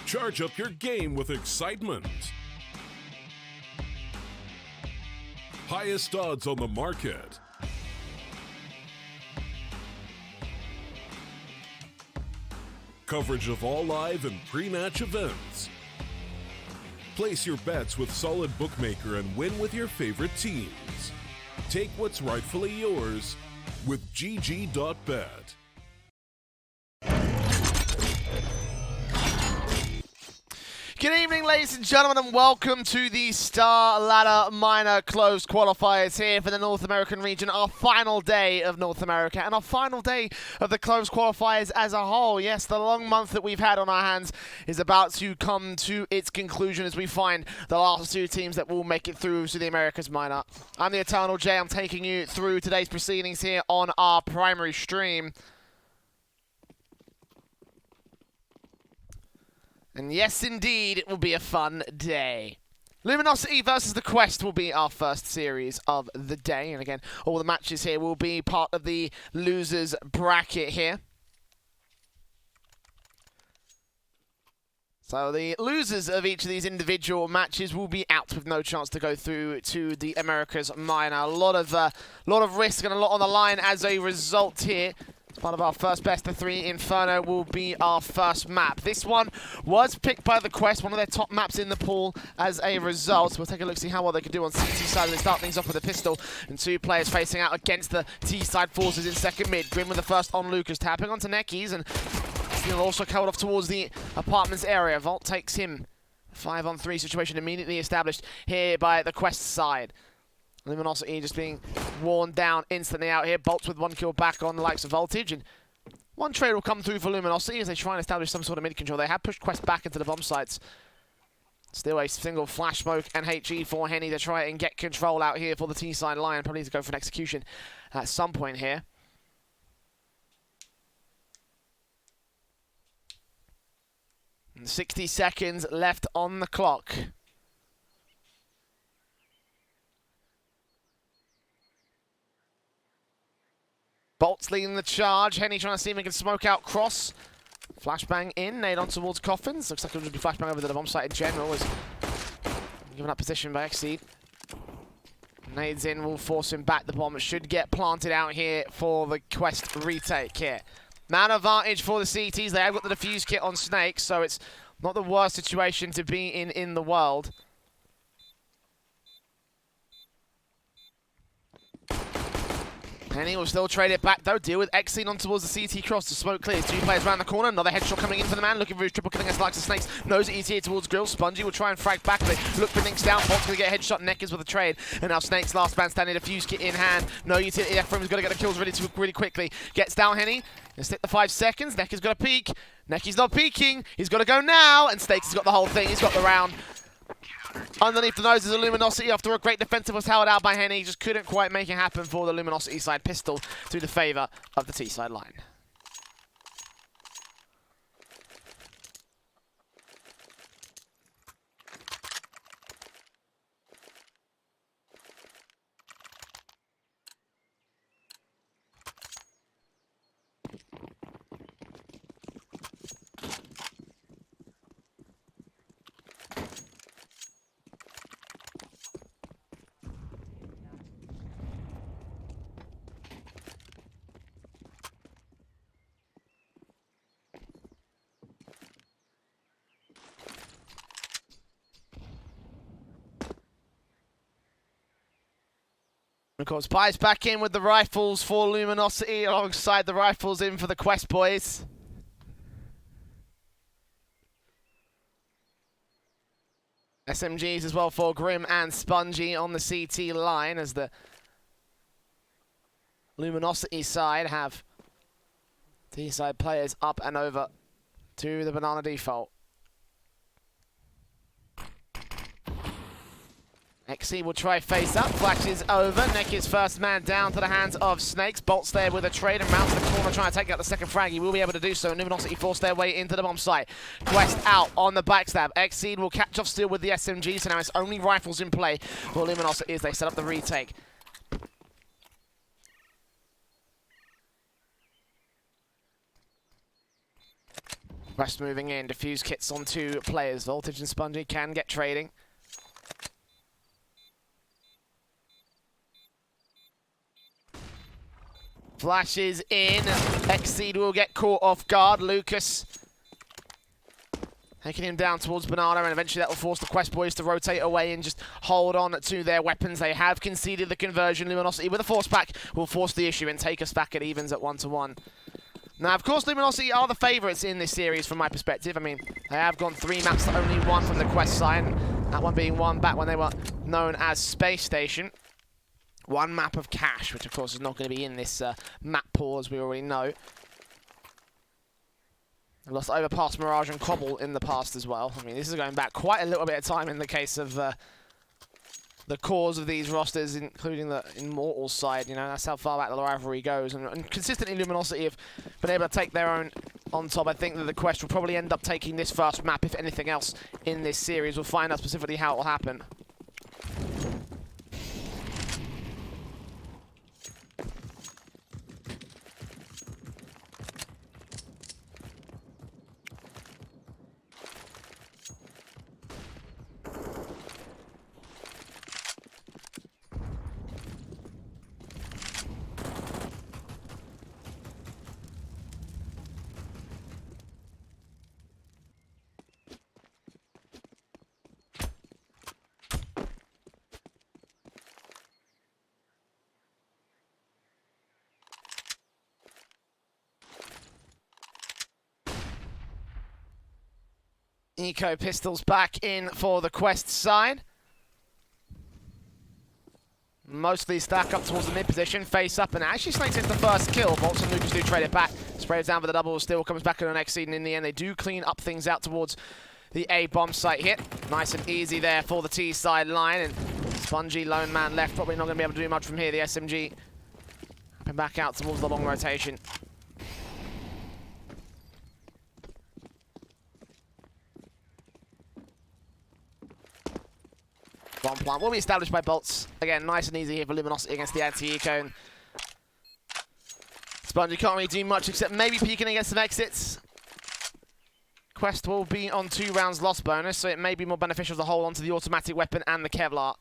Charge up your game with excitement. Highest odds on the market. Coverage of all live and pre-match events. Place your bets with Solid Bookmaker and win with your favorite teams. Take what's rightfully yours with GG.bet. Good evening, ladies and gentlemen, and welcome to the StarLadder Minor Closed Qualifiers here for the North American region. Our final day of North America and our final day of the Closed Qualifiers as a whole. Yes, the long month that we've had on our hands is about to come to its conclusion as we find the last two teams that will make it through to the Americas Minor. I'm the Eternal J. I'm taking you through today's proceedings here on our primary stream. And yes, indeed, it will be a fun day. Luminosity versus the Quest will be our first series of the day. And again, all the matches here will be part of the losers bracket here. So the losers of each of these individual matches will be out with no chance to go through to the Americas Minor. A lot of risk and a lot on the line as a result here. Part of our first best of three, Inferno will be our first map. This one was picked by the Quest, one of their top maps in the pool as a result. We'll take a look, see how well they can do on CT side. They start things off with a pistol and two players facing out against the T-side forces in second mid. Grim with the first on Lucas, tapping onto Neckies, and he'll also cut off towards the apartments area. Vault takes him. 5-on-3 situation immediately established here by the Quest side. Luminosity just being worn down instantly out here. Bolts with one kill back on the likes of Voltage. And one trade will come through for Luminosity as they try and establish some sort of mid-control. They have pushed Quest back into the bomb sites. Still a single flash smoke and HE for Henny to try and get control out here for the T-side line. Probably need to go for an execution at some point here. And 60 seconds left on the clock. Bolt's leading the charge. Henny trying to see if he can smoke out cross. Flashbang in, nade on towards Coffins. Looks like it would be flashbang over to the bomb site in general. Is given up position by Exceed. Nades in will force him back. The bomb should get planted out here for the Quest retake here. Man advantage for the CTs. They have got the defuse kit on Snake, so it's not the worst situation to be in the world. Henny will still trade it back, though. Deal with Exene on towards the CT cross. The smoke clears. Two players around the corner. Another headshot coming in for the man. Looking for his triple kill against the likes of Snakes. Knows that he's here towards Grill. Spongy will try and frag back. They look for Ninks down. Bolt's going to get a headshot. Neckers with a trade. And now Snakes, last man standing, a fuse kit in hand. No utility left for him. He's got to get the kills really quickly. Gets down Henny. Gonna stick the 5 seconds. Necker's got to peek. Necky's not peeking. He's got to go now. And Snakes has got the whole thing. He's got the round. Underneath the noses of Luminosity after a great defensive was held out by Henny. Just couldn't quite make it happen for the Luminosity side. Pistol to the favour of the T-side line. Of course, Pies back in with the rifles for Luminosity alongside the rifles in for the Quest boys. SMGs as well for Grim and Spongy on the CT line as the Luminosity side have T-side players up and over to the banana default. XC will try face up, flashes over, Neck is first man down to the hands of Snakes. Bolt's there with a trade and rounds the corner trying to take out the second frag. He will be able to do so. Luminosity force their way into the bomb site. Quest out on the backstab. Exceed will catch off still with the SMG, so now it's only rifles in play for Luminosity as they set up the retake. Quest moving in, defuse kits on 2 players. Voltage and Spongy can get trading. Flashes in. Exceed will get caught off guard. Lucas taking him down towards Banana, and eventually that will force the Quest boys to rotate away and just hold on to their weapons. They have conceded the conversion. Luminosity with a force pack will force the issue and take us back at evens at 1-1. Now, of course, Luminosity are the favourites in this series from my perspective. I mean, they have gone 3 maps to only 1 from the Quest side, that one being 1 back when they were known as Space Station. 1 map of Cash, which of course is not going to be in this map pool, as we already know. They lost Overpass, Mirage and Cobble in the past as well. I mean, this is going back quite a little bit of time in the case of the cause of these rosters, including the Immortals side. You know, that's how far back the rivalry goes. And consistently, Luminosity have been able to take their own on top. I think that the Quest will probably end up taking this first map, if anything else, in this series. We'll find out specifically how it will happen. Eco Pistols back in for the Quest side. Mostly stack up towards the mid position, face up, and actually Snakes into the first kill. Bolts and Lucas do trade it back. Sprays down for the double, still comes back on the next seed, and in the end they do clean up things out towards the A bomb site hit. Nice and easy there for the T side line, and Spongy lone man left, probably not going to be able to do much from here. The SMG up and back out towards the long rotation. Bomb plant will be established by Bolts. Again, nice and easy here for Luminosity against the anti-eco. Spongy can't really do much except maybe peeking against some exits. Quest will be on 2 rounds lost bonus, so it may be more beneficial to hold onto the automatic weapon and the Kevlar.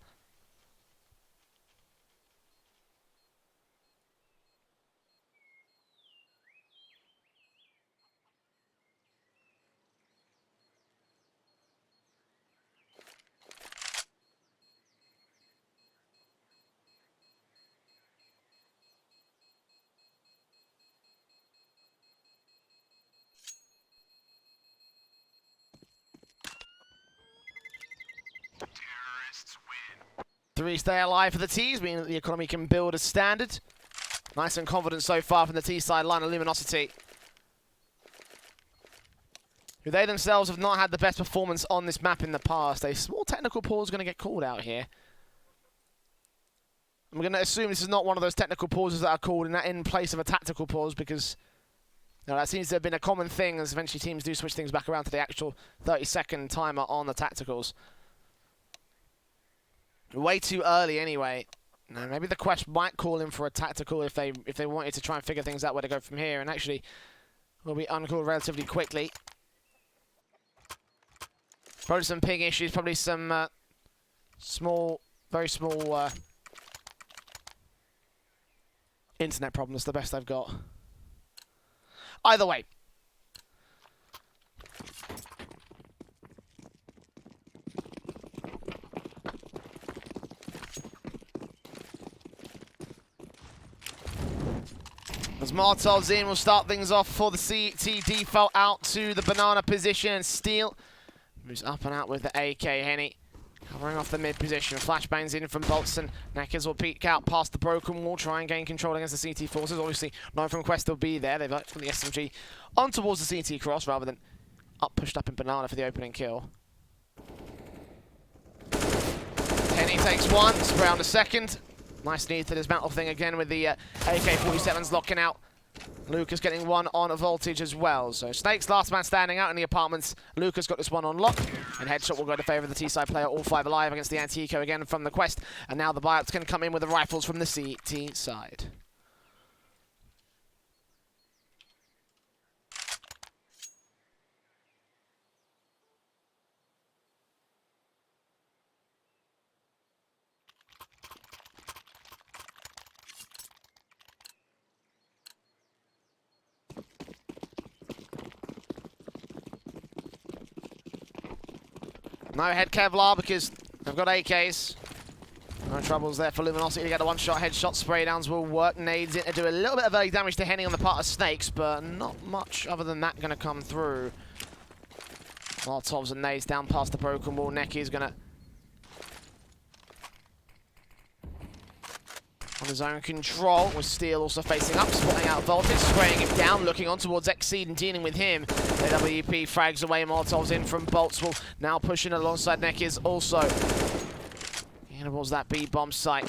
Three stay alive for the T's, meaning that the economy can build as standard. Nice and confident so far from the T side line of Luminosity, who they themselves have not had the best performance on this map in the past. A small technical pause is going to get called out here. I'm going to assume this is not one of those technical pauses that are called in place of a tactical pause, because that seems to have been a common thing as eventually teams do switch things back around to the actual 30-second timer on the tacticals. Way too early anyway. No, maybe the Quest might call in for a tactical if they wanted to try and figure things out where to go from here, and actually will be uncalled relatively quickly. Probably some ping issues, probably some very small internet problems, the best I've got. Either way. As Martov's in, we'll start things off for the CT default out to the banana position. Steel moves up and out with the AK Henny, covering off the mid position. Flashbangs in from Bolton. Neckers will peek out past the broken wall, try and gain control against the CT forces. Obviously, no from Quest will be there. They've worked from the SMG on towards the CT cross rather than pushed up in banana for the opening kill. Henny takes one, spray on the second. Nice need to dismantle thing again with the AK-47s locking out. Lucas getting one on a voltage as well. So Snake's last man standing out in the apartments. Lucas got this one on lock. And headshot will go to favour of the T-side player. All 5 alive against the anti-eco again from the Quest. And now the buyouts can come in with the rifles from the CT side. No head Kevlar because they've got AKs. No troubles there for Luminosity to get a one-shot headshot. Spray downs will work. Nades in to do a little bit of early damage to Henny on the part of Snakes, but not much other than that going to come through. Molotovs and nades down past the broken wall. Necky's going to on his own control, with Steel also facing up, spotting out Voltage, spraying him down, looking on towards Exceed and dealing with him. AWP frags away, Molotovs in from Bolts, will now pushing alongside Necky's also. Towards that B bomb site.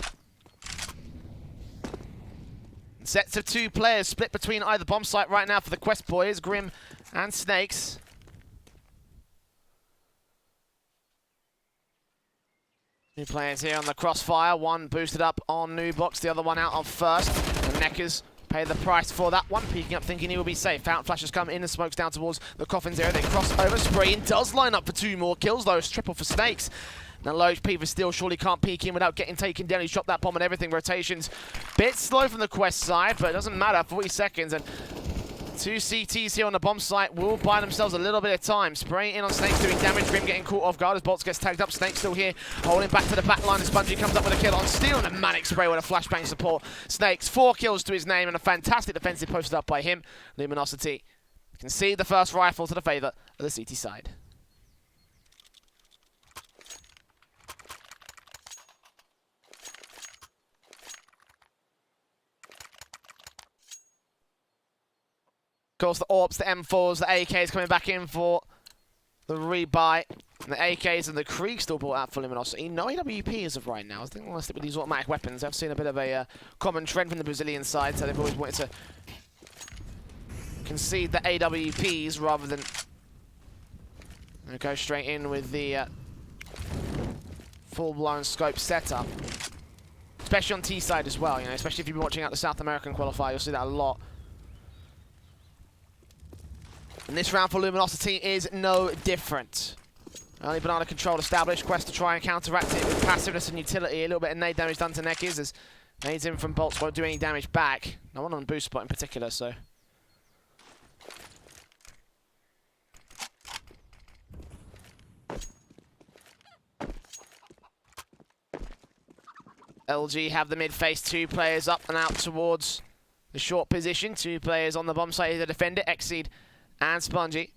Sets of 2 players split between either bomb site right now for the Quest boys, Grim and Snakes. Two players here on the crossfire, one boosted up on New Box, the other one out on first. And Neckers pay the price for that one, peeking up thinking he will be safe. Fountain flashes come in and smokes down towards the Coffins area. They cross over, Spraying does line up for 2 more kills though, it's triple for Snakes. Now low HP for Steel surely can't peek in without getting taken down. He's dropped that bomb and everything. Rotations bit slow from the Quest side, but it doesn't matter. 40 seconds and 2 CTs here on the bomb site will buy themselves a little bit of time. Spraying in on Snakes, doing damage. Grim getting caught off guard as Bolts gets tagged up. Snakes still here, holding back to the back line. Spongy comes up with a kill on Steel and a manic spray with a flashbang support. Snakes, 4 kills to his name and a fantastic defensive posted up by him. Luminosity can see the first rifle to the favour of the CT side. Of course, the AWPs, the M4s, the AKs coming back in for the rebuy. And the AKs and the Krieg still brought out for Luminosity. No AWP as of right now. I think they want to stick with these automatic weapons. I've seen a bit of a common trend from the Brazilian side, so they've always wanted to concede the AWPs rather than go straight in with the full-blown scope setup. Especially on T side as well, you know, especially if you've been watching out the South American qualifier, you'll see that a lot. And this round for Luminosity is no different. Early banana control established. Quest to try and counteract it with passiveness and utility. A little bit of nade damage done to Neckies as nades in from Bolts won't do any damage back. No one on the boost spot in particular, so. LG have the mid face, 2 players up and out towards the short position. 2 players on the bomb site here to defend it. Exceed and Spongy.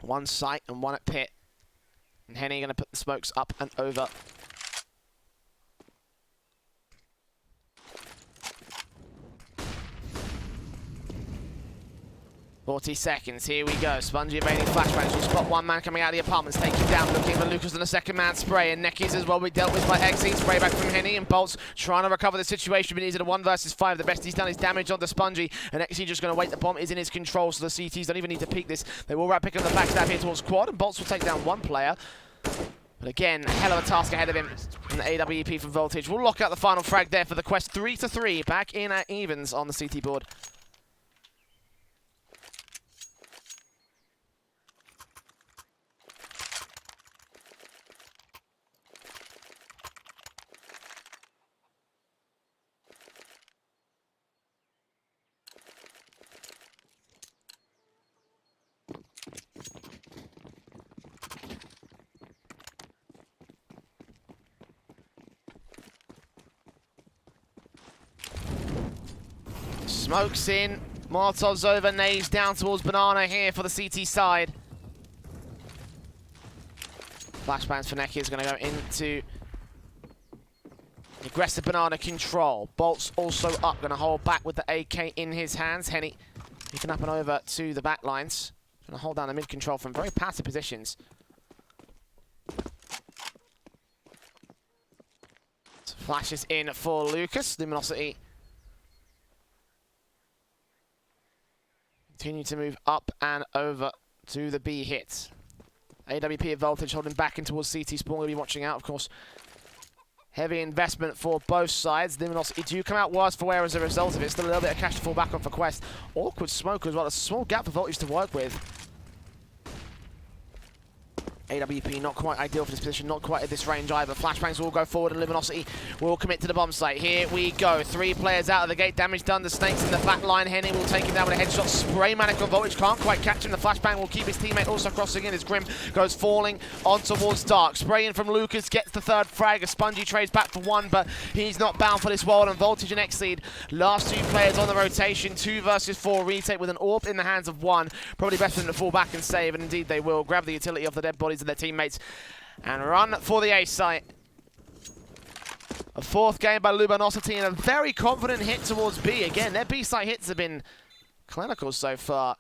1 site and 1 at pit. And Henny going to put the smokes up and over. 40 seconds, here we go. Spongy evading flashbangs. Will spot 1 man coming out of the apartments, take him down, looking for Lucas and a 2nd man spray. And Neckies as well be dealt with by Exceed. Spray back from Henny and Bolts trying to recover the situation, but he's at a 1 versus 5. The best he's done is damage onto Spongy. And Exceed just going to wait. The bomb is in his control, so the CTs don't even need to peek this. They will pick up the backstab here towards Quad, and Bolts will take down 1 player. But again, a hell of a task ahead of him. And the AWP from Voltage will lock out the final frag there for the Quest. 3-3, back in at evens on the CT board. Smokes in, Molotov's over, nades down towards Banana here for the CT side. Flashbangs for Neki is going to go into aggressive Banana control. Bolt's also up, going to hold back with the AK in his hands. Henny picking up and over to the back lines. Going to hold down the mid control from very passive positions. So flashes in for Lucas. Luminosity continue to move up and over to the B hit. AWP of Voltage holding back in towards CT Spawn. We'll be watching out, of course. Heavy investment for both sides. Luminosity do come out worse for wear as a result of it. Still a little bit of cash to fall back on for Quest. Awkward smoke as well. A small gap for Voltage to work with. AWP not quite ideal for this position, not quite at this range either. Flashbangs will go forward and Luminosity will commit to the bomb site. Here we go. 3 players out of the gate. Damage done. The Snakes in the back line. Henny will take him down with a headshot. Spray Manic on Voltage. Can't quite catch him. The flashbang will keep his teammate also crossing in as Grim goes falling on towards Dark. Spray in from Lucas. Gets the 3rd frag. A Spongy trades back for 1, but he's not bound for this world. And Voltage and Exceed, last 2 players on the rotation. 2 versus 4. Retake with an AWP in the hands of 1. Probably better than to fall back and save. And indeed they will. Grab the utility off the dead bodies of their teammates and run for the A site. A 4th game by Luminosity and a very confident hit towards B. Again, their B site hits have been clinical so far.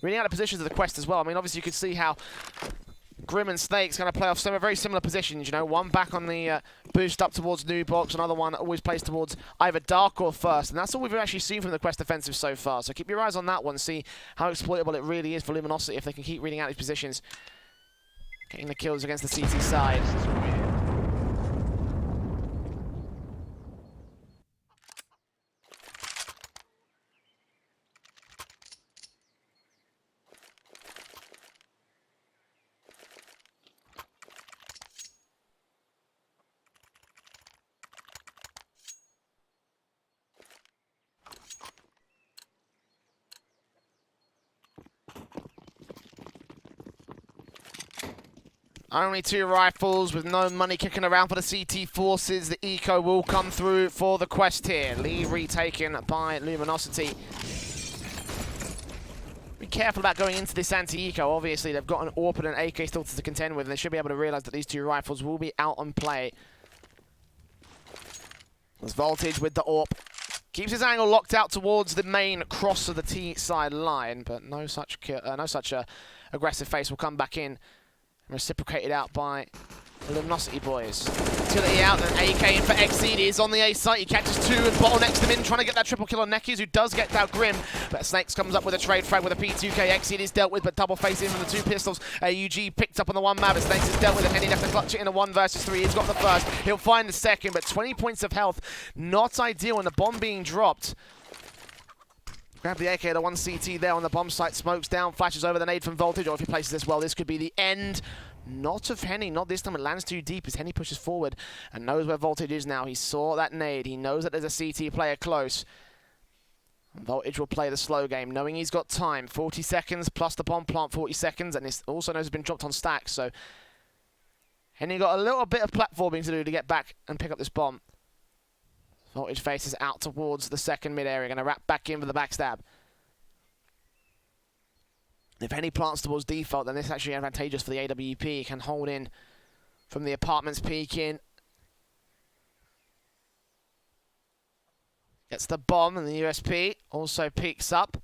Reading out the positions of the quest as well. I mean, obviously you could see how Grim and Snake's going to play off some very similar positions, you know. One back on the boost up towards New Box, another one always plays towards either Dark or First. And that's all we've actually seen from the quest offensive so far. So keep your eyes on that one, see how exploitable it really is for Luminosity if they can keep reading out these positions. Getting the kills against the CT side. Only 2 rifles with no money kicking around for the CT forces. The eco will come through for the quest here. Lead retaken by Luminosity. Be careful about going into this anti-eco. Obviously, they've got an AWP and an AK still to contend with, and they should be able to realize that these 2 rifles will be out on play. There's Voltage with the AWP. Keeps his angle locked out towards the main cross of the T side line, but no such aggressive face will come back in. Reciprocated out by the Luminosity boys. Utility out, and AK in for Exceed is on the A site. He catches 2 and bottlenecks them in, trying to get that triple kill on Nekis, who does get down Grim. But Snakes comes up with a trade frag with a P2K. Exceed is dealt with, but double face in from the 2 pistols. AUG picked up on the 1 map, and Snakes is dealt with, and Henny left to clutch it in a 1 versus 3. He's got the 1st. He'll find the 2nd, but 20 points of health. Not ideal, and the bomb being dropped. Grab the AK, the 1 CT there on the bomb site, smokes down, flashes over the nade from Voltage, or if he places this well, this could be the end. Not of Henny, not this time, it lands too deep as Henny pushes forward and knows where Voltage is now. He saw that nade, he knows that there's a CT player close. Voltage will play the slow game, knowing he's got time. 40 seconds plus the bomb plant, 40 seconds, and he also knows it's been dropped on stacks, so Henny got a little bit of platforming to do to get back and pick up this bomb. Voltage faces out towards the 2nd mid area, going to wrap back in with the backstab. If Henny plants towards default, then this is actually advantageous for the AWP. He can hold in from the apartments, peek in. Gets the bomb, and the USP also peeks up.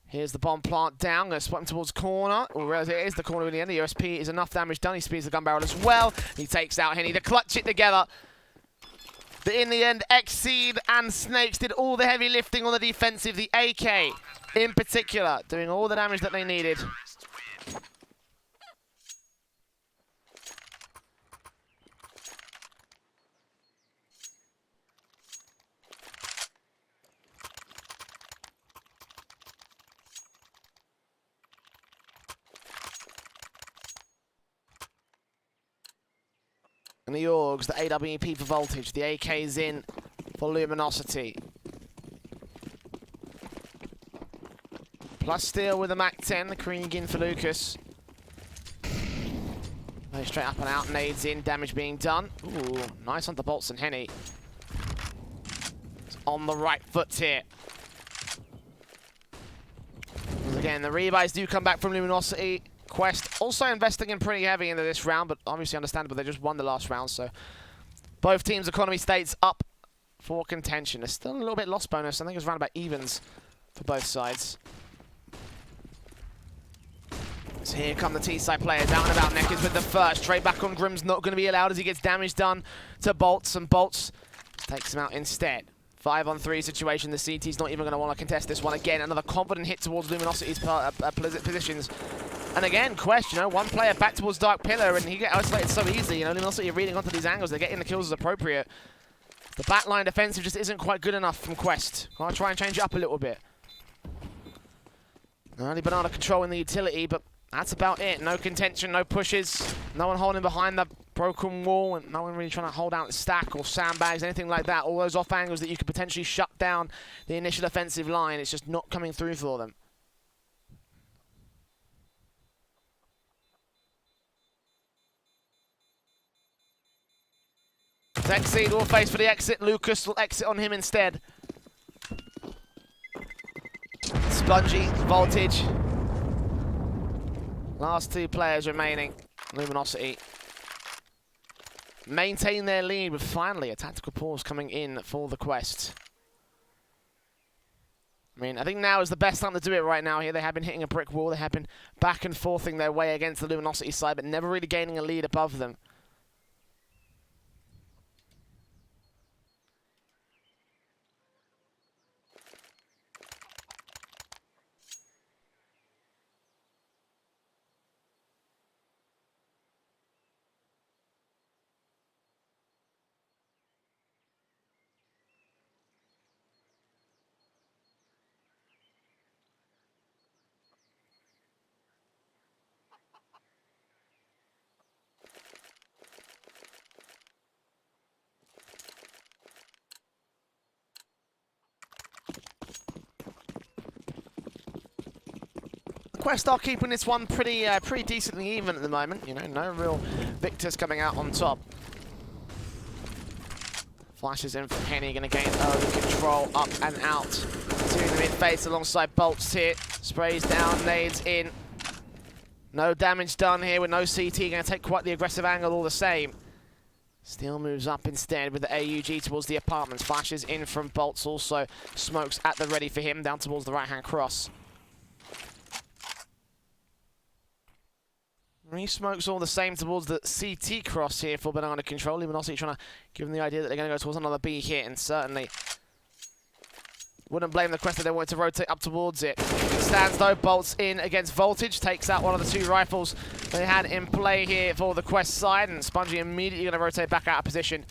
Here's the bomb plant down, going to spot him towards corner. Or as it is the corner in the end, the USP is enough damage done. He speeds the gun barrel as well. He takes out Henny to clutch it together. But in the end, Exceed and Snakes did all the heavy lifting on the defensive. The AK, in particular, doing all the damage that they needed. And the Orgs, the AWP for Voltage, the AK's in for Luminosity. Plus steal with the Mac-10, the Krieg in for Lucas. Very straight up and out, nades in, damage being done. Ooh, nice on the bolts and Henny. It's on the right foot here. Once again, the rebuys do come back from Luminosity. Quest also investing in pretty heavy into this round, but obviously understandable, they just won the last round, so both teams' economy states up for contention. There's still a little bit loss bonus. I think it's around about evens for both sides. So here come the T-side players out and about. Nekis with the 1st. Trade back on Grim's not going to be allowed as he gets damage done to Bolts, and Bolts takes him out instead. 5-on-3 situation. The CT's not even going to want to contest this one again. Another confident hit towards Luminosity's positions. And again, Quest, you know, 1 player back towards Dark Pillar, and he get isolated so easily. You know, Luminosity are reading onto these angles. They're getting the kills as appropriate. The backline defensive just isn't quite good enough from Quest. I'll try and change it up a little bit. Early Banana controlling the utility, but that's about it. No contention, no pushes, no one holding behind the broken wall, and no one really trying to hold out the stack or sandbags, anything like that. All those off angles that you could potentially shut down the initial offensive line, it's just not coming through for them. Xexceed will face for the exit. Lucas will exit on him instead. Spongy, Voltage. Last two players remaining. Luminosity maintain their lead, but finally a tactical pause coming in for the Quest. I mean, I think now is the best time to do it right now here. They have been hitting a brick wall. They have been back and forthing their way against the Luminosity side, but never really gaining a lead above them. Quest are keeping this one pretty decently even at the moment. You know, no real victors coming out on top. Flashes in from Henny, going to gain early control up and out to the mid face alongside Bolts here. Sprays down, nades in. No damage done here with no CT. Going to take quite the aggressive angle all the same. Steel moves up instead with the AUG towards the apartments. Flashes in from Bolts also. Smokes at the ready for him down towards the right-hand cross. He smokes all the same towards the CT cross here for Banana Control. Luminosity trying to give them the idea that they're going to go towards another B hit, and certainly wouldn't blame the Quest if they wanted to rotate up towards it. Stands though, Bolts in against Voltage, takes out one of the two rifles they had in play here for the Quest side, and Spongy immediately going to rotate back out of position.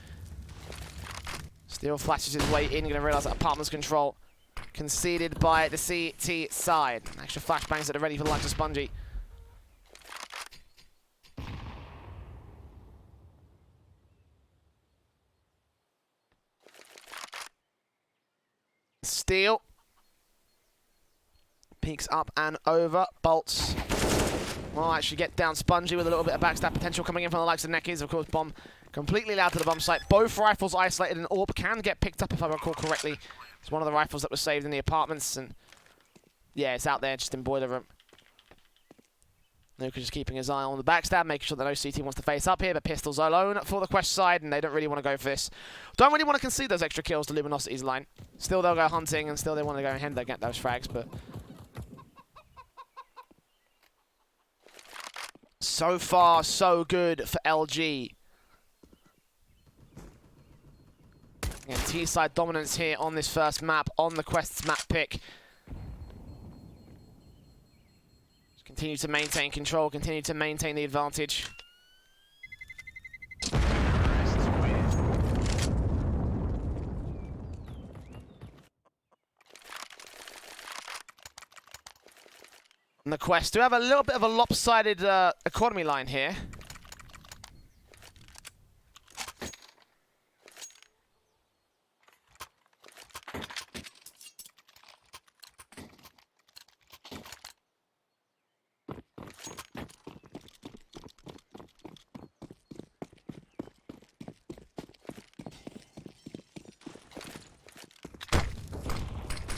Steel flashes his way in, going to realize that Apartments Control conceded by the CT side. Extra flashbangs that are ready for the likes of Spongy. Steel peeks up and over. Bolts will actually get down Spongy with a little bit of backstab potential coming in from the likes of Neckies. Of course, bomb completely allowed to the bomb site. Both rifles isolated, and AWP can get picked up if I recall correctly. It's one of the rifles that was saved in the apartments, and yeah, it's out there just in boiler room. Luca just keeping his eye on the backstab, making sure that no CT wants to face up here, but pistols alone for the Quest side, and they don't really want to go for this. Don't really want to concede those extra kills to Luminosity's line. Still they'll go hunting, and still they want to go ahead and get those frags, but so far, so good for LG. Again, T-side dominance here on this first map, on the Quest's map pick. Continue to maintain control, continue to maintain the advantage. And the Quest do have a little bit of a lopsided economy line here.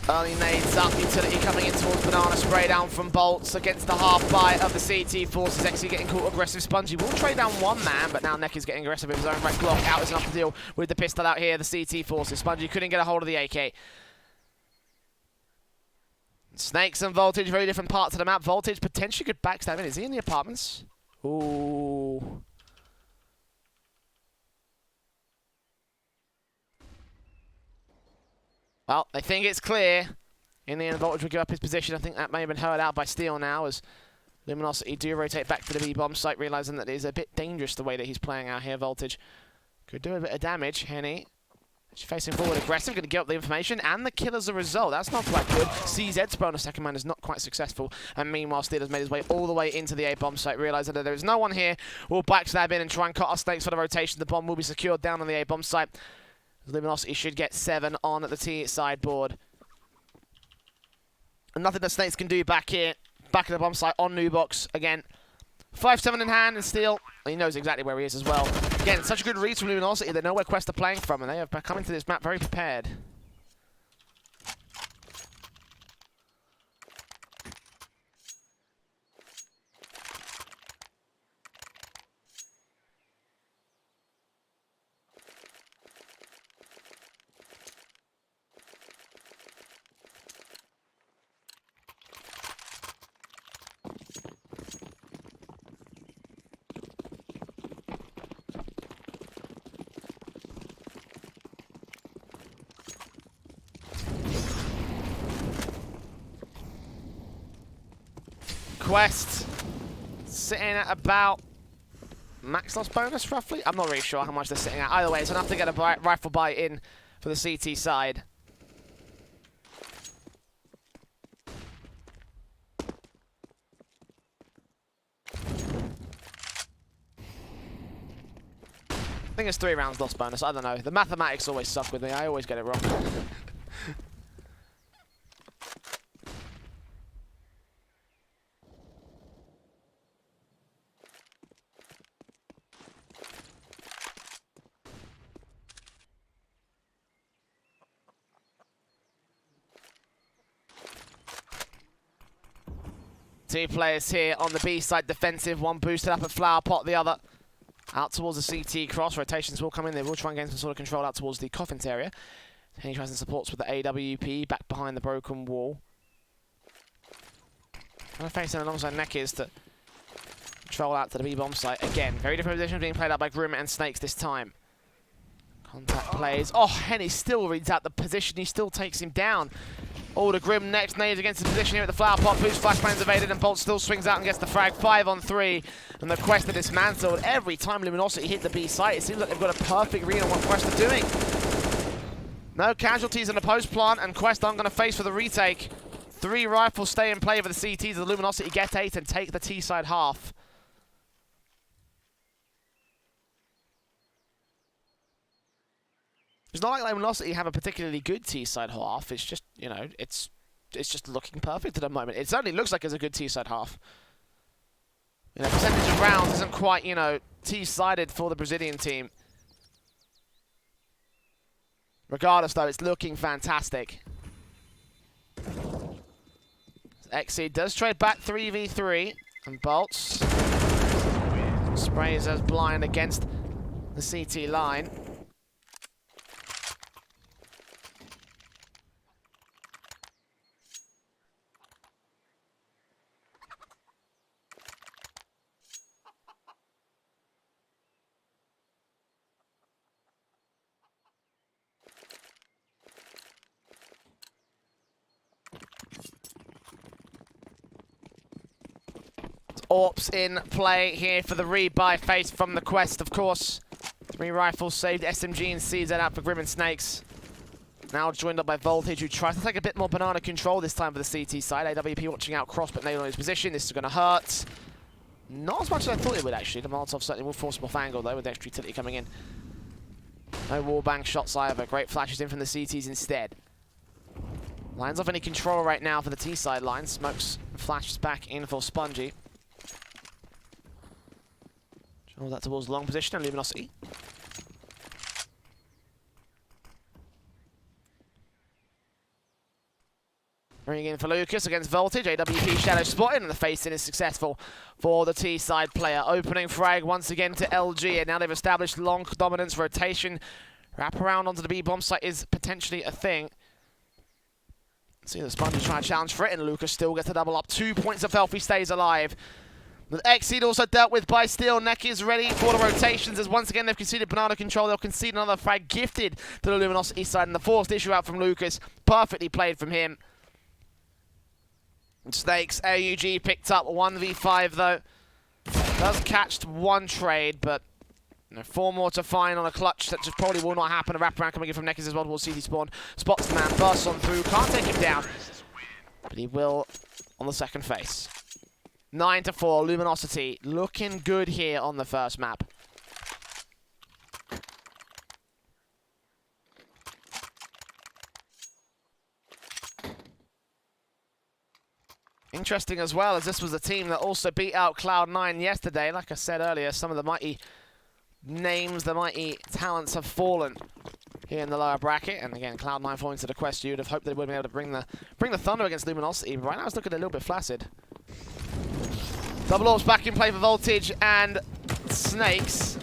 Early nades up, utility coming in towards Banana, spray down from Bolts against the half buy of the CT forces. Actually getting caught aggressive. Spongy will trade down one man, but now Neck is getting aggressive with his own right. Glock out is enough to deal with the pistol out here. The CT forces. Spongy couldn't get a hold of the AK. Snakes and Voltage, very different parts of the map. Voltage potentially could backstab in. Is he in the apartments? Ooh. Well, I think it's clear. In the end, Voltage will give up his position. I think that may have been heard out by Steel now, as Luminosity do rotate back to the B-bomb site, realizing that it is a bit dangerous the way that he's playing out here. Voltage could do a bit of damage. Henny She's facing forward aggressive, going to get up the information, and the kill as a result. That's not quite good. CZ's bonus second man is not quite successful, and meanwhile, Steeler's made his way all the way into the A-bomb site, realizing that there is no one here. We'll backstab in and try and cut our snakes for the rotation. The bomb will be secured down on the A-bomb site. Luminosity should get 7 on the T sideboard. And nothing the snakes can do back here, back at the bomb site on Nubox again. 5-7 in hand, and Steel, he knows exactly where he is as well. Again, such a good read from Luminosity. They know where Quest are playing from, and they have come into this map very prepared. Quest sitting at about max loss bonus, roughly. I'm not really sure how much they're sitting at. Either way, it's enough to get a rifle buy in for the CT side. I think it's 3 rounds loss bonus. I don't know. The mathematics always suck with me. I always get it wrong. Two players here on the B side defensive, one boosted up at Flower Pot, the other out towards the CT cross. Rotations will come in, they will try and gain some sort of control out towards the Coffins area. He tries and supports with the AWP back behind the broken wall. And facing alongside Neckers to control out to the B-bomb site. Again, very different positions being played out by Grim and Snakes this time. Contact plays. Oh, Henny still reads out the position, he still takes him down. Oh, the Grim next nades against the position here at the Flower Pot. Boost flashbang's evaded, and Bolt still swings out and gets the frag. 5 on 3. And the Quest are dismantled. Every time Luminosity hit the B site, it seems like they've got a perfect read on what Quest are doing. No casualties in the post plant, and Quest aren't going to face for the retake. 3 rifles stay in play for the CTs. The Luminosity get 8 and take the T side half. It's not like Luminosity have a particularly good T-side half. It's just, you know, it's just looking perfect at the moment. It certainly looks like it's a good T-side half. You know, percentage of rounds isn't quite, you know, T-sided for the Brazilian team. Regardless, though, it's looking fantastic. XC does trade back 3v3, and Bolts sprays as blind against the CT line. Orps in play here for the rebuy face from the Quest, of course. 3 rifles saved, SMG and CZ out for Grim and Snakes. Now joined up by Voltage, who tries to take a bit more banana control this time for the CT side. AWP watching out cross, but nailed on his position. This is going to hurt. Not as much as I thought it would, actually. The Molotov certainly will force more angle, though, with extra utility coming in. No wallbang shots either. Great flashes in from the CTs instead. Lines off any control right now for the T side line. Smokes flashes back in for Spongy. All that towards the long position and Luminosity. Bringing in for Lucas against Voltage. AWP shadow spotted, and the face-in is successful for the T-side player. Opening frag once again to LG, and now they've established long dominance. Rotation. Wrap around onto the B-bomb site is potentially a thing. See the Sponge trying to challenge for it, and Lucas still gets the double up. 2 points of health, he stays alive. The Exceed also dealt with by Steel. Neck is ready for the rotations as once again they've conceded banana control. They'll concede another frag gifted to the Luminosity side, and the forced issue out from Lucas. Perfectly played from him. Snakes, AUG picked up 1v5 though. Does catch 1 trade, but 4 more to find on a clutch that just probably will not happen. A wraparound coming in from Neckers as well towards CT spawn. Spots the man, bursts on through, can't take him down. But he will on the second phase. 9-4, Luminosity looking good here on the first map. Interesting as well, as this was a team that also beat out Cloud9 yesterday. Like I said earlier, some of the mighty names, the mighty talents have fallen here in the lower bracket. And again, Cloud9 falling to the quest. You'd have hoped they would be able to bring the Thunder against Luminosity. But right now it's looking a little bit flaccid. Double Orbs back in play for Voltage and Snakes.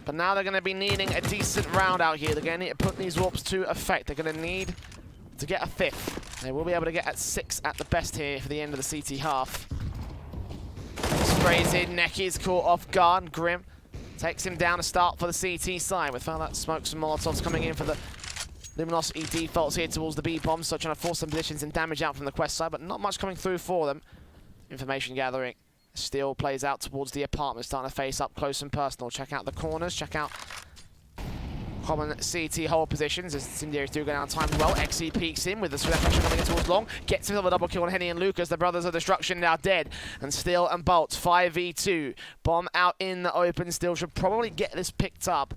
But now they're going to be needing a decent round out here. They're going to need to put these Orbs to effect. They're going to need to get a 5th. They will be able to get at 6 at the best here for the end of the CT half. Sprays in, Necky's caught off guard. Grim takes him down to start for the CT side. We found that smokes and Molotovs coming in for the Luminosity defaults here towards the B-bomb, so trying to force some positions and damage out from the quest side, but not much coming through for them. Information gathering still plays out towards the apartment, starting to face up close and personal. Check out the corners, check out common CT hold positions as Cinderis do go down time as well. XE peeks in with the swift pressure coming in towards long. Gets himself a double kill on Henny and Lucas. The brothers of destruction now dead. And Steel and Bolts 5v2. Bomb out in the open. Steel should probably get this picked up.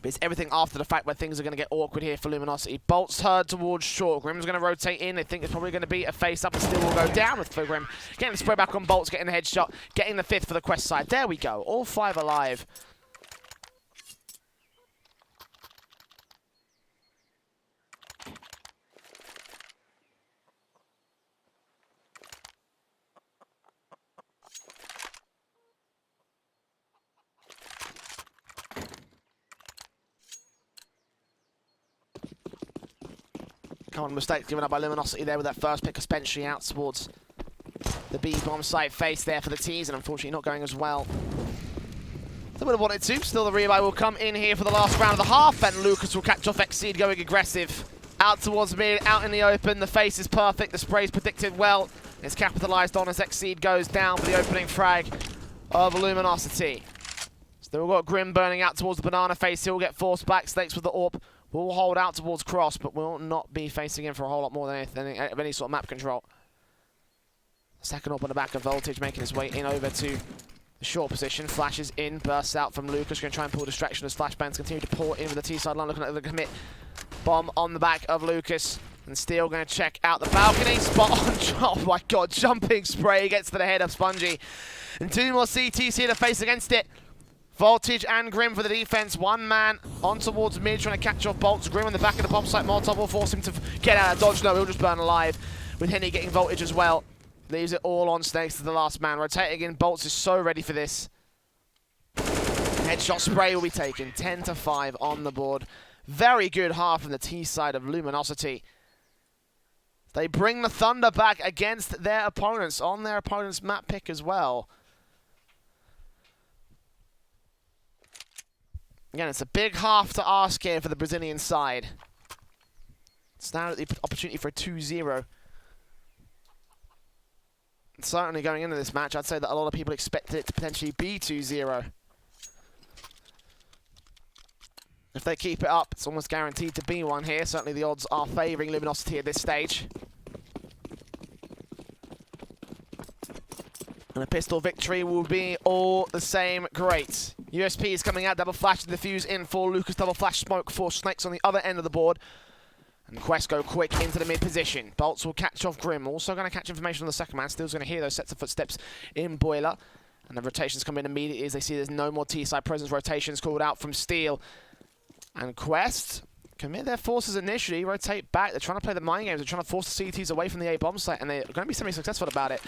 But it's everything after the fact where things are going to get awkward here for Luminosity. Bolts heard towards short. Grim's going to rotate in. They think it's probably going to be a face-up and Steel will go down with Grim. Getting the spray back on Bolts, getting the headshot, getting the 5th for the quest side. There we go. All 5 alive. Common mistake given up by Luminosity there with that first pick, especially out towards the B-bomb site face there for the T's, and unfortunately not going as well. They would have wanted to. Still, the rebuy will come in here for the last round of the half, and Lucas will catch off Exceed going aggressive. Out towards mid, out in the open. The face is perfect. The spray's predicted well. It's capitalized on as Exceed goes down for the opening frag of Luminosity. Still got Grim burning out towards the banana face. He'll get forced back. Snakes with the AWP. Will hold out towards Cross, but will not be facing him for a whole lot more than anything of any sort of map control. Second AWP on the back of Voltage, making his way in over to the short position. Flashes in, bursts out from Lucas. Going to try and pull distraction as flashbangs continue to pour in with the T-side line. Looking at the commit. Bomb on the back of Lucas. And Steel going to check out the balcony. Spot on. Oh my god, jumping spray gets to the head of Spongy. And 2 more CTs here to face against it. Voltage and Grim for the defense. One man on towards mid, trying to catch off Bolts. Grim on the back of the bomb site. Molotov will force him to get out of dodge. No, he'll just burn alive. With Henny getting Voltage as well. Leaves it all on Snakes to the last man. Rotating in. Bolts is so ready for this. Headshot spray will be taken. 10-5 on the board. Very good half from the T side of Luminosity. They bring the Thunder back against their opponents on their opponent's map pick as well. Again, it's a big half to ask here for the Brazilian side. It's now the opportunity for a 2-0. Certainly going into this match, I'd say that a lot of people expected it to potentially be 2-0. If they keep it up, it's almost guaranteed to be one here. Certainly the odds are favouring Luminosity at this stage. And a pistol victory will be all the same great. USP is coming out, double flash to defuse in for Lucas, double flash smoke for Snakes on the other end of the board. And Quest go quick into the mid position. Bolts will catch off Grim, also going to catch information on the second man. Still's going to hear those sets of footsteps in Boiler. And the rotations come in immediately as they see there's no more T-side presence. Rotations called out from Steel. And Quest commit their forces initially, rotate back. They're trying to play the mind games. They're trying to force the CTs away from the A-bomb site, and they're going to be semi-successful about it.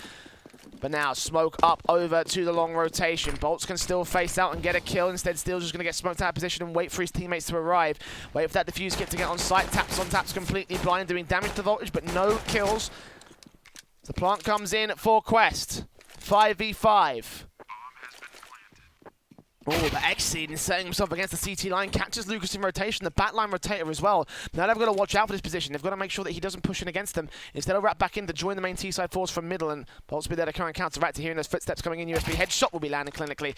But now, smoke up over to the long rotation. Bolts can still face out and get a kill. Instead, Steel's just going to get smoked out of position and wait for his teammates to arrive. Wait for that defuse kit to get on site. Taps on taps, completely blind, doing damage to Voltage, but no kills. The plant comes in for Quest. 5v5. Oh, but Exceed setting himself against the CT line, catches Lucas in rotation, the backline rotator as well. Now they've got to watch out for this position. They've got to make sure that he doesn't push in against them. Instead, wrap back in to join the main T-side force from middle, and Bolts will be there to come and counteract to hearing those footsteps coming in. USB headshot will be landing clinically.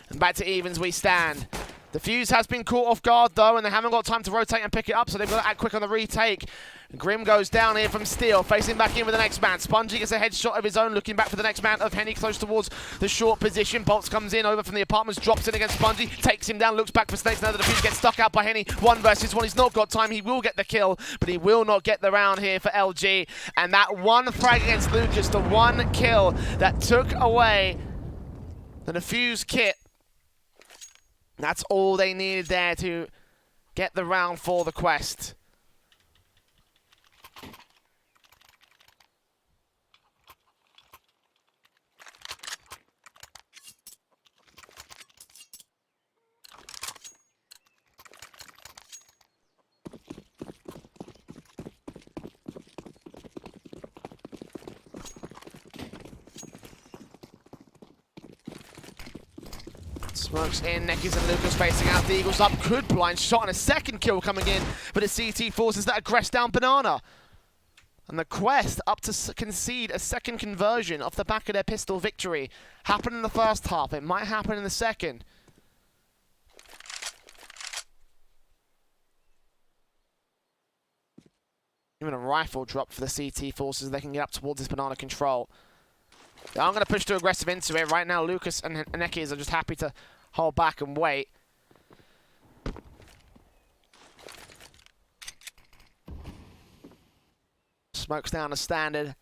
And back to evens we stand. The fuse has been caught off guard though, and they haven't got time to rotate and pick it up, so they've got to act quick on the retake. Grim goes down here from Steel, facing back in with the next man. Spongy gets a headshot of his own, looking back for the next man of Henny, close towards the short position. Bolts comes in, over from the apartments, drops in against Spongy, takes him down, looks back for Snakes. Now the defuse gets stuck out by Henny. 1 versus 1, he's not got time, he will get the kill, but he will not get the round here for LG. And that one frag against Lucas, the one kill that took away the defuse kit, that's all they needed there to get the round for the Quest. Smokes in, Nekis and Lucas facing out. The Eagles up, good blind shot and a second kill coming in for the CT forces that aggress down Banana. And the Quest up to concede a second conversion off the back of their pistol victory. Happened in the first half, it might happen in the second. Even a rifle drop for the CT forces, they can get up towards this Banana control. I'm going to push too aggressive into it. Right now, Lucas and Nekis are just happy to hold back and wait. Smokes down a standard.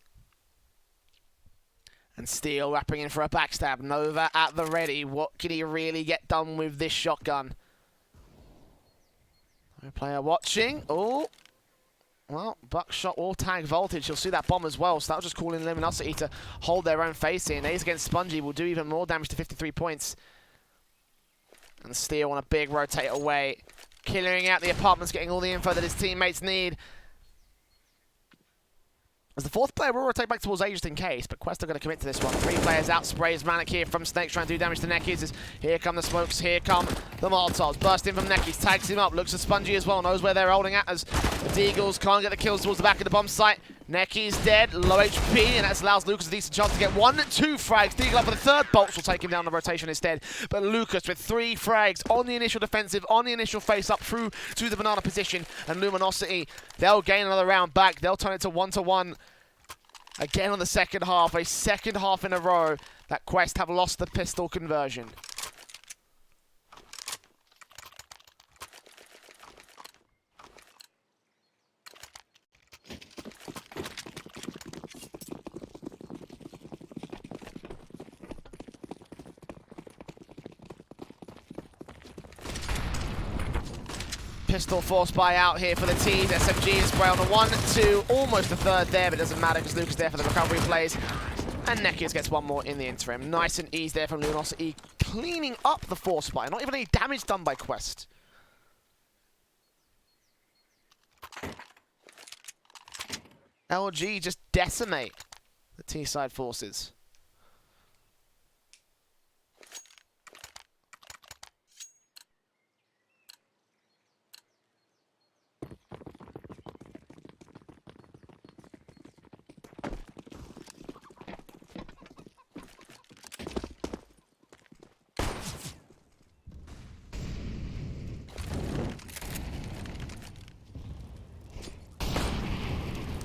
And Steel wrapping in for a backstab. Nova at the ready. What can he really get done with this shotgun? Player watching. Oh. Well, Buckshot will tag Voltage. You'll see that bomb as well, so that'll just call in Luminosity to hold their own face in. Ace against Spongy will do even more damage to 53 points. And Steel on a big rotate away. Clearing out the apartments, getting all the info that his teammates need. As the fourth player will rotate back towards A just in case, but Quest are going to commit to this one. 3 players out, sprays Manic here from Snakes trying to do damage to Nekis. Here come the smokes, here come the Molotovs. Burst in from Nekis, tags him up, looks at Spongy as well, knows where they're holding at as the Deagles can't get the kills towards the back of the bomb site. Nekis dead, low HP, and that allows Lucas a decent chance to get 1, 2 frags. Deagle up for the third, Bolts will take him down the rotation instead. But Lucas with 3 frags on the initial defensive, on the initial face up through to the Banana position, and Luminosity, they'll gain another round back. They'll turn it to 1-1. Again on the second half, a second half in a row that Quest have lost the pistol conversion. Pistol force buy out here for the team. SMG is spray on the 1, 2, almost the third there, but it doesn't matter because Lucas there for the recovery plays. And Nekis gets 1 more in the interim. Nice and easy there from Luminosity, cleaning up the force buy. Not even any damage done by Quest. LG just decimate the T-side forces.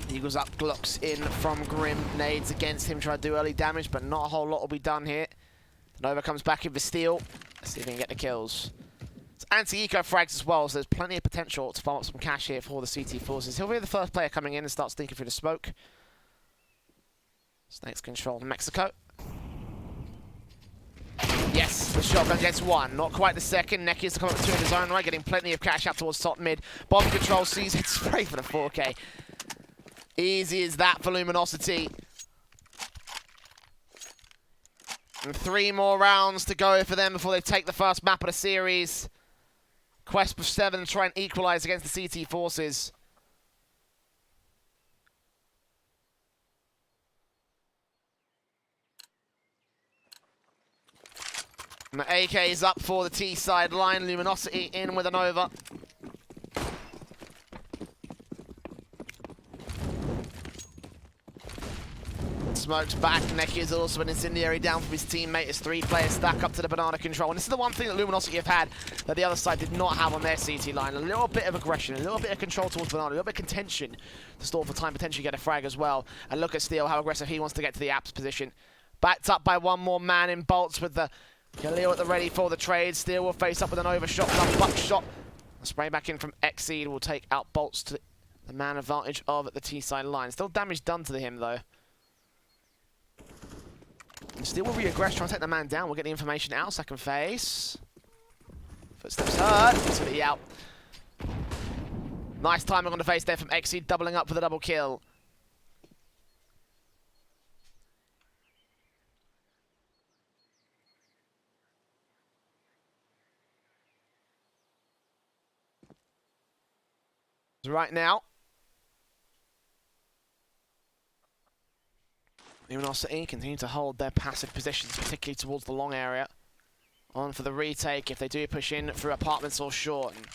Eagles up, Glocks in from Grim. Nades against him, try to do early damage, but not a whole lot will be done here. Nova comes back in for Steel. Let's see if he can get the kills. It's anti-eco frags as well, so there's plenty of potential to farm up some cash here for the CT forces. He'll be the first player coming in and start sneaking through the smoke. Snakes control Mexico. Yes, the shotgun gets 1. Not quite the second. Nekis to come up with 2 in his own right, getting plenty of cash out towards top mid. Bomb control sees it spray for the 4K. Easy as that for Luminosity. And 3 more rounds to go for them before they take the first map of the series. Quest for 7 to try and equalize against the CT forces. And the AK is up for the T side line. Luminosity in with an over. Smokes back. Neki is also an incendiary down from his teammate as 3 players stack up to the banana control. And this is the one thing that Luminosity have had that the other side did not have on their CT line. A little bit of aggression, a little bit of control towards banana, a little bit of contention to stall for time, potentially get a frag as well. And look at Steel, how aggressive he wants to get to the apps position. Backed up by one more man in bolts with the Khalil at the ready for the trade. Steel will face up with an overshot, a buckshot. A spray back in from Exceed will take out bolts to the man advantage of the T side line. Still damage done to him though. And Steel will re-aggress, try and take the man down. We'll get the information out. Second phase. Footsteps heard. It's going to be out. Nice timing on the face there from Exceed, doubling up for the double kill. Right now, Luminosity continue to hold their passive positions, particularly towards the long area. On for the retake if they do push in through apartments or short. And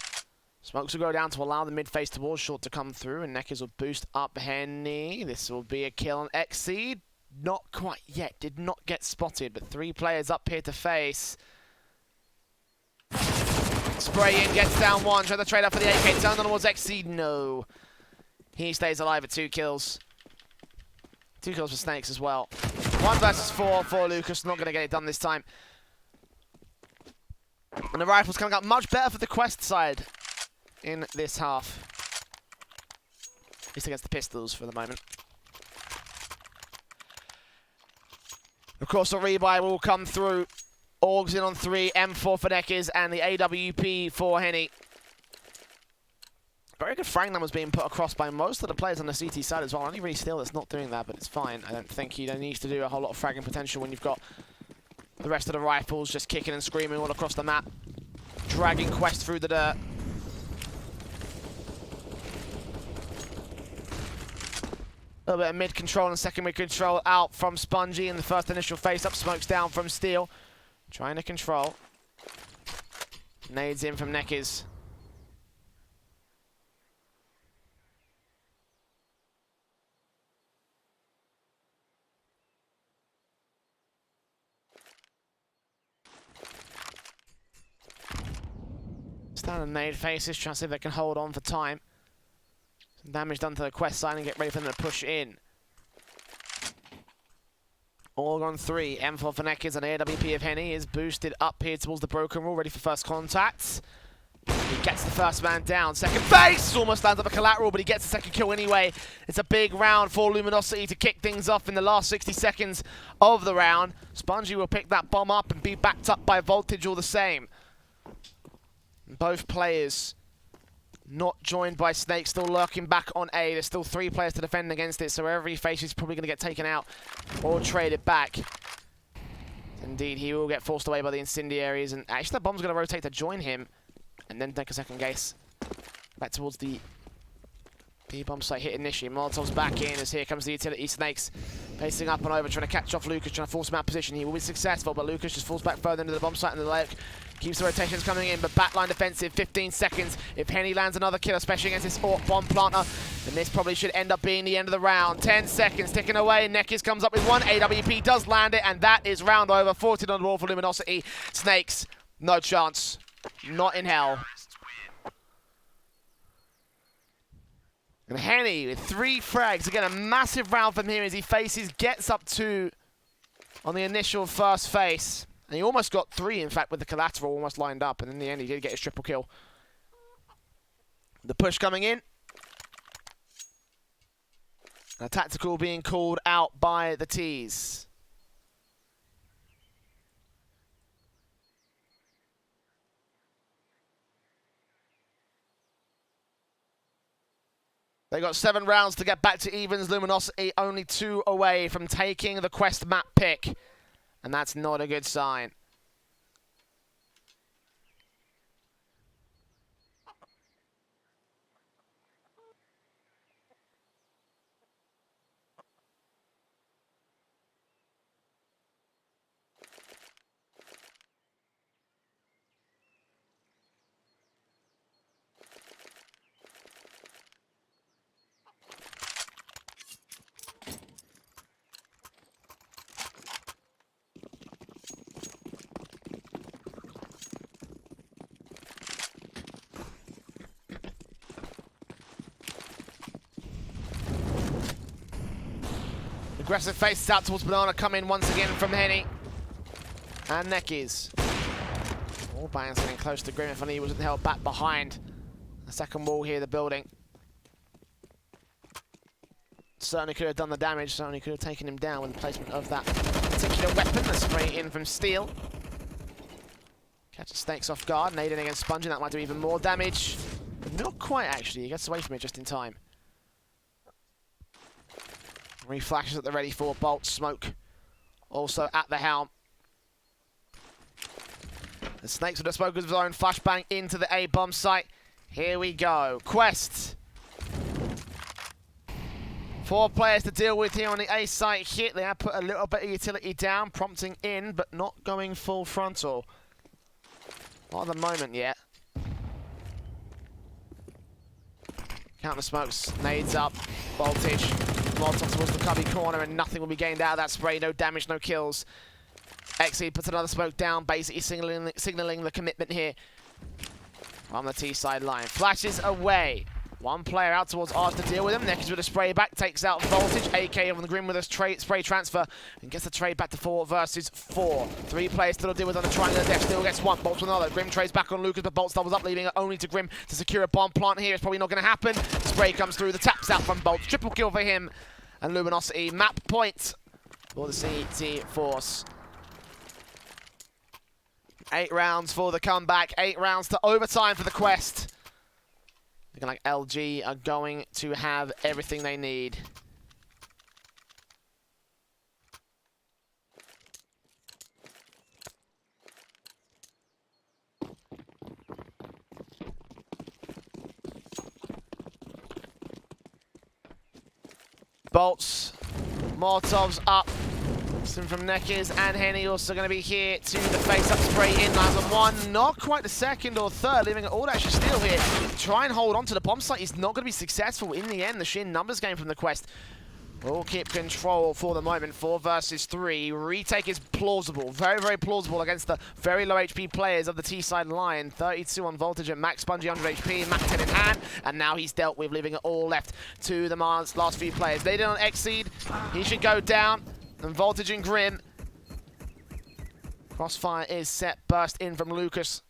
smokes will go down to allow the mid face towards short to come through, and Neckers will boost up Henny. This will be a kill on Exceed. Not quite yet, did not get spotted, but 3 players up here to face. Spray in, gets down 1, try to trade up for the AK, turned on towards Exceed, no. He stays alive at 2 kills. 2 kills for Snakes as well. 1 versus 4 for Lucas, not going to get it done this time. And the rifles coming up much better for the Quest side in this half. At least against the pistols for the moment. Of course, the rebuy will come through. Orgs in on 3, M4 for Neckers, and the AWP for Henny. Very good frag numbers being put across by most of the players on the CT side as well. Only really Steel that's not doing that, but it's fine. I don't think he needs to do a whole lot of fragging potential when you've got the rest of the rifles just kicking and screaming all across the map. Dragging Quest through the dirt. A little bit of mid control and second mid control out from Spongy in the first initial face-up. Smokes down from Steel. Trying to control. Nades in from Neckers. Standard nade faces, trying to see if they can hold on for time. Some damage done to the Quest side and get ready for them to push in. All on 3, M4 for Neckers and AWP of Henny is boosted up here towards the broken wall, ready for first contacts. He gets the first man down. Second base! Almost lands up a collateral, but he gets the second kill anyway. It's a big round for Luminosity to kick things off in the last 60 seconds of the round. Spongy will pick that bomb up and be backed up by Voltage all the same. Both players not joined by Snake, still lurking back on A. There's still 3 players to defend against it, so wherever he faces, he's probably going to get taken out or traded back. Indeed, he will get forced away by the incendiaries, and actually the bomb's going to rotate to join him and then take a second guess. Back towards the B-bomb site hit initially. Molotov's back in as here comes the utility. Snakes pacing up and over, trying to catch off Lucas, trying to force him out of position. He will be successful, but Lucas just falls back further into the bomb site and the leg keeps the rotations coming in, but backline defensive, 15 seconds. If Henny lands another kill, especially against this bomb planter, then this probably should end up being the end of the round. 10 seconds ticking away. Neckers comes up with 1. AWP does land it, and that is round over. 14 on the wall for Luminosity. Snakes, no chance. Not in hell. And Henny with 3 frags. Again, a massive round from him as he faces, gets up 2 on the initial first face. And he almost got 3, in fact, with the collateral almost lined up. And in the end, he did get his triple kill. The push coming in. A tactical being called out by the T's. They got 7 rounds to get back to evens. Luminosity only 2 away from taking the Quest map pick. And that's not a good sign. Aggressive faces out towards Banana, come in once again from Henny. And Neckies. All bands getting close to Grim if only he wasn't held back behind the second wall here, the building. Certainly could have done the damage, certainly could have taken him down with the placement of that particular weapon. The spray in from Steel. Catches Snakes off guard, nading against Spongy, that might do even more damage. Not quite actually, he gets away from it just in time. Reflashes at the ready for Bolt, Smoke also at the helm. The Snakes with the Smoke of his own, flashbang into the A-bomb site. Here we go, Quest. 4 players to deal with here on the A site hit. They have put a little bit of utility down, prompting in, but not going full frontal. Not at the moment yet. Counter smokes, nades up, voltage, Molotov towards the cubby corner, and nothing will be gained out of that spray. No damage, no kills. Exceed puts another smoke down, basically signaling the commitment here on the T side line. Flashes away. 1 player out towards Arch to deal with him. Neckies with a spray back, takes out Voltage. AK on the Grim with a spray transfer and gets the trade back to 4 versus 4. 3 players still to deal with on the triangle. Death still gets 1. Bolts with another. Grim trades back on Lucas, but Bolts doubles up, leaving it only to Grim to secure a bomb plant here. It's probably not going to happen. Spray comes through. The taps out from Bolts. Triple kill for him. And Luminosity. Map point for the CT Force. 8 rounds for the comeback. 8 rounds to overtime for the Quest. Looking like LG are going to have everything they need. Bolts, Molotovs up. From Neckies and Henny also going to be here to the face-up spray in. Lands on 1, not quite the second or third, leaving it all actually Steel here. Try and hold on to the bomb site. He's not going to be successful in the end. The sheer numbers game from the Quest will keep control for the moment. 4 versus 3. Retake is plausible, very, very plausible against the very low HP players of the T-side line. 32 on Voltage and Max, Spongy 100 HP, Max 10 in hand, and now he's dealt with, leaving it all left to the Mars last few players. They didn't exceed. He should go down. And Voltage and Grim. Crossfire is set. Burst in from Lucas.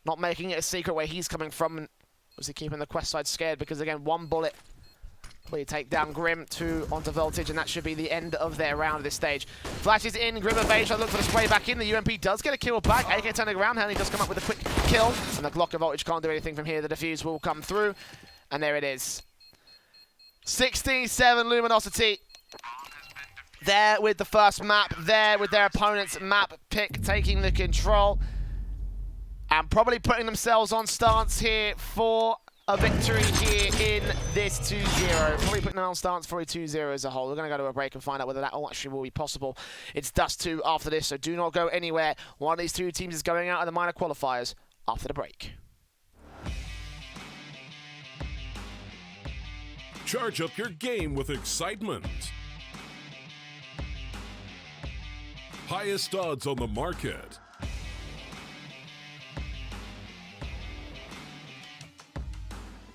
Not making it a secret where he's coming from. And was he keeping the Quest side scared? Because again, 1 bullet. Will take down Grim, 2 onto Voltage, and that should be the end of their round at this stage. Flashes in, Grim evades, look for the spray back in. The UMP does get a kill back. AK turning around, Henley does come up with a quick kill. And the Glock of Voltage can't do anything from here. The defuse will come through. And there it is. 16-7 Luminosity. There with the first map, there with their opponent's map pick, taking the control and probably putting themselves on stance here for a victory here in this 2-0. Probably putting them on stance for a 2-0 as a whole. We're going to go to a break and find out whether that actually will be possible. It's Dust 2 after this, so do not go anywhere. One of these 2 teams is going out of the minor qualifiers after the break. Charge up your game with excitement. Highest odds on the market.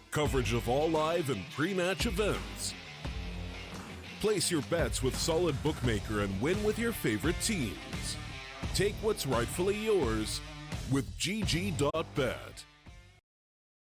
Coverage of all live and pre-match events. Place your bets with Solid Bookmaker and win with your favorite teams. Take what's rightfully yours with GG.bet.